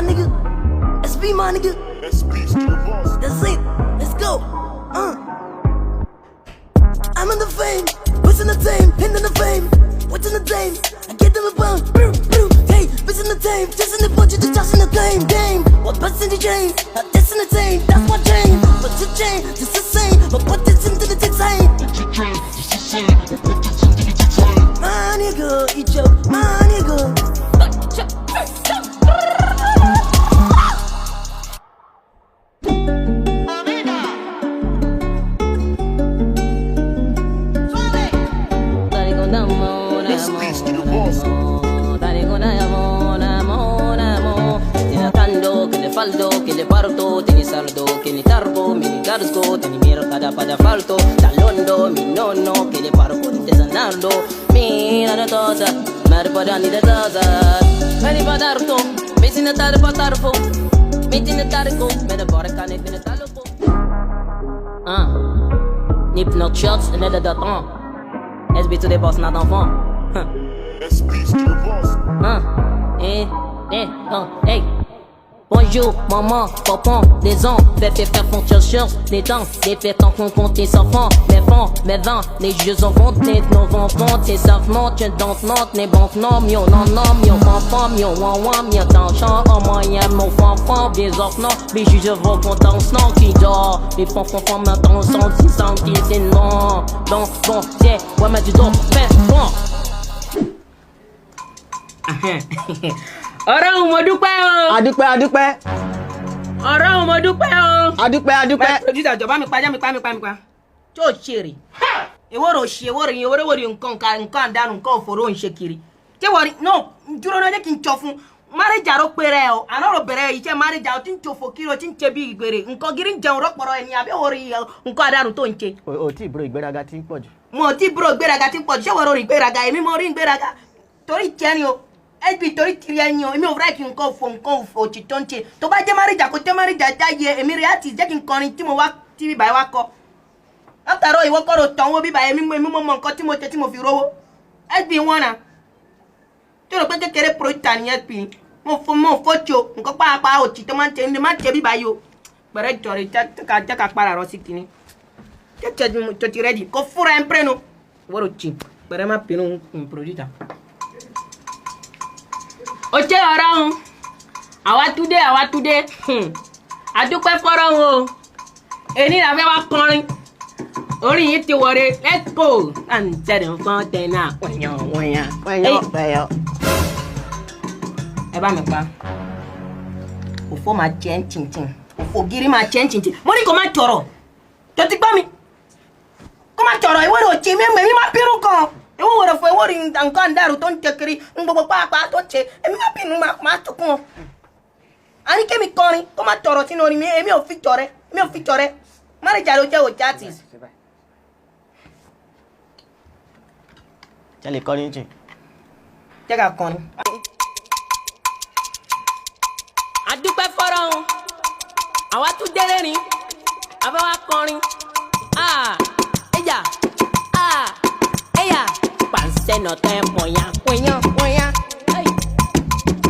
nigga. SB, my nigga. SB's to the boss. That's it. Let's go. I'm in the fame. What's in the team? Pinned in the fame. What's in the team? I get them a bum. Hey, what's in the team? Just in the budget, just in the game. What bust in the chain? This in the team. That's my chain. What's the chain? Just the same. But what is into the chain? My nigga, eat your, my nigga. SB's to the boss. Faldo, que le parto, tieni saldo, que ni tarbo, mini garsgo, tieni mierda para falto, talondo, mi nonno, que le parco di desanarlo, mira de toda, marpada ni de toda, veni padarto, vicina tar patarfo, metin tarco, me de barca ne fine talofo. Nip knock shots, ne de datant, SB to the boss, not enfant. SB's to the boss. Hey. Bonjour, maman, papa, les ans, faire fonction, les dents, les fêtes en compte tes enfants, mes vins, les jeux en vente, les nos enfants, tes savements, tu dans les banques, non, mio, enfant, mio, mio, d'argent, en moyen, mon enfant, des enfants, les juges vont contents, non, qui dort, les enfants, maintenant, sont 610, non, bon, tiens, ouais, mais du dos, mais bon. Ọ̀rọ̀ mo dúpẹ́ o. Adúpẹ́. Ọ̀rọ̀ mo dúpẹ́ o. Adúpẹ́. Producer jọba mi pa. Tí o ṣeré. Ewúro ṣe ewúro nǹkan àdánù nǹkan òfòrò ń ṣe kiri. Tí wọ́n rí no dúró náà jẹ́ kí n jọ fún. Máréjà ló péré o. Àná ló bẹ̀rẹ̀ iṣẹ́ máréjà o ti ń jòfò kiri o ti ń ṣe bí ìgbèrè. Nǹkan gírí ń jẹun rọ́pọ̀rọ̀ ẹni àbí orí nǹkan àdánù tó ń ṣe. O tí bro ìgbéraga ti ń pọ̀ jù. Mo ti bro ìgbéraga ti ń pọ̀ jù. Ṣé wọ́n rí ìgbéraga? Èmi mo rí ìgbéraga. Torí jẹ́ ni o. Ẹbí torí tiri ẹyin o èmi ò fẹ́ kí nǹkan òtítọ́ ń ṣe tó bá jẹ́ máríjà kó jẹ́ máríjà jáyé èmi rẹ̀ á ti jẹ́ kí n kọrin tí mo wá tí bíbá wá kọ. látàrọ ìwọ kọ́ ló tàn wó bíbá èmi mọ̀ nǹkan tí mo ṣe tí mo fi rówó ẹbí wọn náà tí o rò pé kékeré pòròtà ni ẹbí mo fọ́tò nǹkan pàápàá òtítọ́ máa ń ṣe ní máa ń ṣe bíbá yìí o pẹ̀rẹ́ jọ̀rọ̀ jẹ́ ká para rọ sí kìíní jẹ́ tó ti rẹ́dì kó fúnra ẹ̀ ń pẹ́nu wọ́rọ̀ jì pẹ̀rẹ́ má pinnu pòròtà. Oche ọ̀rọ̀ àwa túdé adúpẹ́ fọ́rọ̀ o èní la fẹ́ wá kọrin orin yìí ti wọ̀re let's go and tẹ̀lé fún tẹ̀nà wọ̀nyàn. Ẹ bá mi pa òfò máa jẹ́ tìǹtìǹ òfò gírí máa jẹ́ tìǹtìǹ mo ní kò má tọrọ tó ti gbọ́ mi kò má tọrọ ìwé rẹ̀ ò jẹ́ mi má bírú kan. Ewo wọ̀rọ̀ fún ewó rí nǹkan dàrú tó ń jẹ kiri ń gbogbo pàápàá tó ṣe èmi má bínú máa tó kún ọ. A ní kémi kọrin kó má tọrọ sínú orin mi èmi ò fi tọrẹ máréjà ló jẹ́ òjá tì. Ṣé lè kọrin jìn? Jẹ́ ká kọrin. Adúpẹ́ fọ́rọ̀ o àwa tún délé ni àbá wa kọrin ẹ̀yà. Pensé no te voy a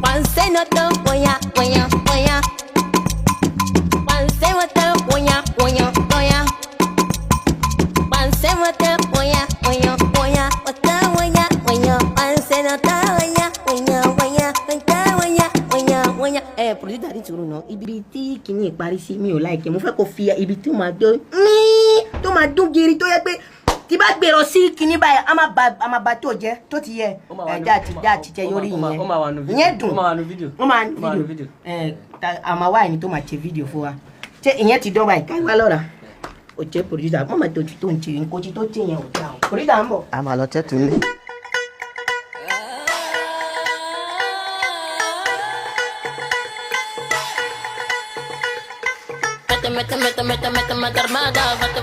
Pensé no te voy a Pensé no te voy a Pensé no te voy a Producer di suru no ibi tí kíní ìparí sí mi ò like mo fẹ́ kó fi ibi tí ó máa dún gírí tó yẹ pé tí bá gbèrò sí kíní báyìí a máa ba tó jẹ́ tó ti yẹ já ti jẹ yorí yẹn ìyẹn dùn ó máa nu fídíò a máa wá ẹni tó máa ṣe fídíò fún wa ṣé ìyẹn ti dán báyìí káyọ̀ lọ́ra ó jẹ́ producer mọ́ máa tó ń ṣe nǹkan tó ṣe yẹn ò dá o producer ń bọ̀. A máa lọ tẹ́tù ní. Mete armada, vate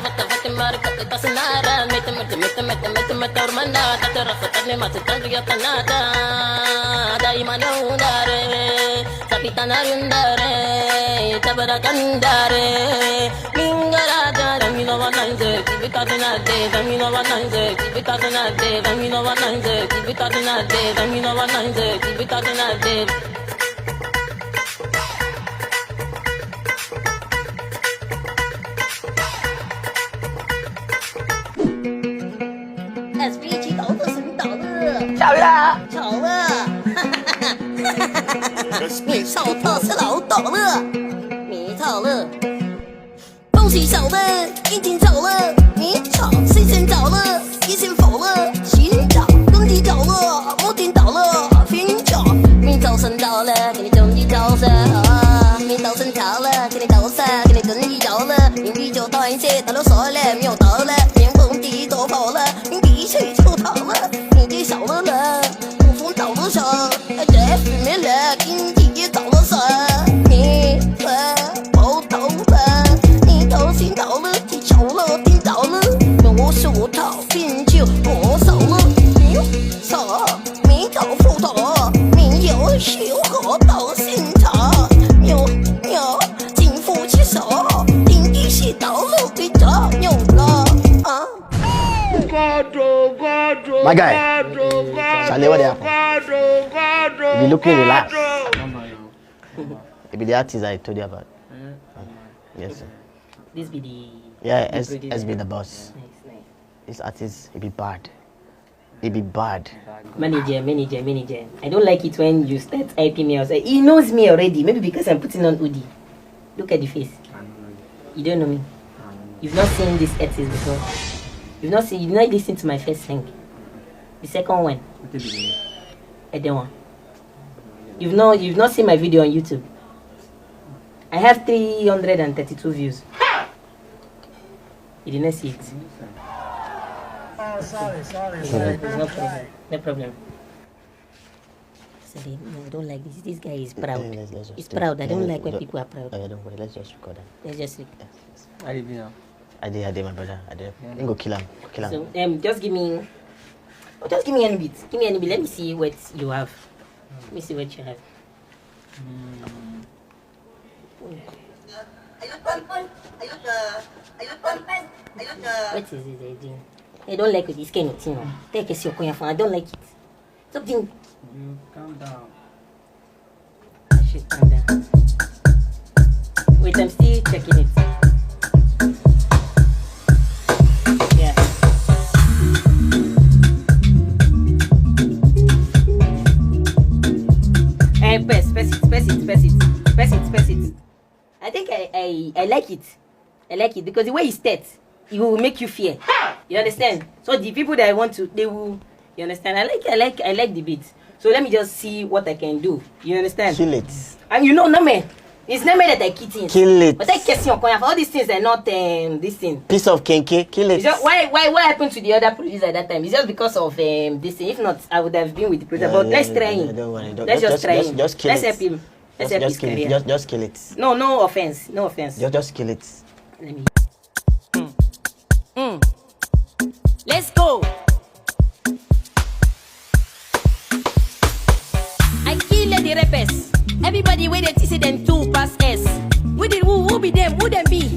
mari pate tasinara, mete armada, tate rafatane mate tangriya tanada, dai manundare, kapitanarundare, tabarakandare, mingarada, damino vananze, kibitatinade, damino vananze, kibitatinade, damino vananze, kibitatinade, damino vananze, kibitatinade. 巧了，你少特是老懂了，你吵了，恭喜小的已经走了，你吵谁先走了，一先否了，寻找跟你走了，我听到了，寻找你早晨到了，给你等你早上，你早晨到了，给你早上，给你等你走了，你啤酒倒一些，到了说了没有到了，面红地都跑了，你鼻水就跑了，你这少了了，古风倒了手，这是没了，经济也倒了手，你头头了，你头先倒了，你丑了，听到了，我是我头，并就我手了，你手，你头斧头，你有手和头心头，牛金夫起手，定义是道路比较牛了啊。My guy. Charlie, what happened? You be looking relaxed. It be the artist I told you about. Yes, sir. This be the. Yeah, the producer. S be the boss. Nice. This artist, it be bad. It be bad. Manager. I don't like it when you start hyping me outside. He knows me already. Maybe because I'm putting on hoodie. Look at the face. You don't know me. You've not seen this artist before. You've not listened to my first song. The second one. I don't want. You've not seen my video on YouTube. I have 332 views. You didn't see it. Oh, sorry. No problem. Sorry, no, I don't like this. This guy is proud. He's proud. I don't like when people are proud. Oh, yeah, don't worry. Let's just record that. Let's just look. How you been now? I did, my brother. I did. Go kill him. So just give me any beat. Give me any beat. Let me see what you have. Let me see what you have. What is this I doing? I don't like this kind of thing. Take a seat, I don't like it. Something. Calm down. I should calm down. Wait, I'm still checking it. Yeah. Press it. I think I like it. I like it because the way it starts, it will make you fear. You understand? So the people that I want to, they will. You understand? I like the beat. So let me just see what I can do. You understand? Kill it. And you know, no man. It's not me that I kill things. Kill it. But I question all these things are not this thing. Piece of kenke. Kill it. It's just, why what happened to the other producer at that time? It's just because of this thing. If not, I would have been with the producer. But let's try him. Don't worry. Let's just try him. Just kill Let's it. help him. Let's help his Just kill career. it. Just kill it. No offense. Just kill it. Let me. Let's go. I kill the rappers. Everybody wait to see them 2 pass S. Who be them? Who them be?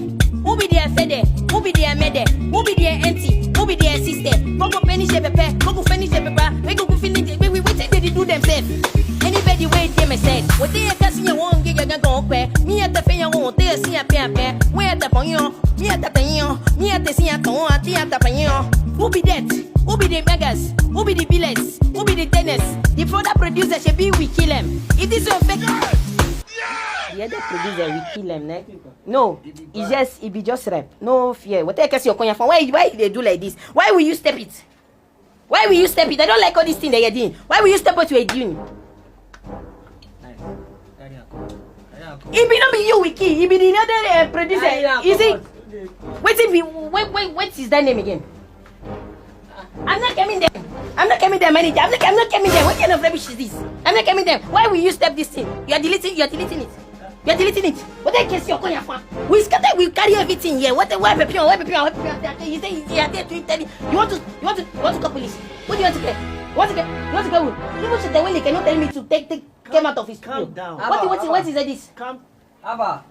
Who be their fede? Who be their mede? Who be their auntie? Who be their sister? Go finish the pepper. Go finish the pepper. We go finish it. We wait they do themselves. Anybody wait them said. What they can see you won't get your gun pay. Me at the pay you won't they see a pair. Where the ponyo? Me at the payo. Me at the see a ton at the payo. Who be that? Who be the beggars? Who be the billets? Who be the tenants? The product producer should be we kill them. If this is fake. The other producer we kill him, né? No, it be just rap. No fear. What take us your coin from? Why they do like this? Why will you step it? I don't like all these things that you're doing. Why will you step what you're doing? It be not be you, Wiki. It be the other producer. Is it? What's his name again? I'm not coming there. Manager. I'm not coming there. What kind of rubbish is this? I'm not coming there. Why will you step this thing? You're deleting it. What I can see your coin from? We carry everything here. What happened? You want to call police? What do you want to get? You want to go? People should tell me cannot tell me to take came out of his Calm studio. down. What is this? Come. Abba,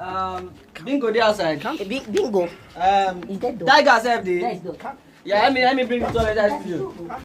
bingo dey outside. Come. Bingo. Is that door? Tiger self dey. Let's go. Yeah, let me bring it to the studio.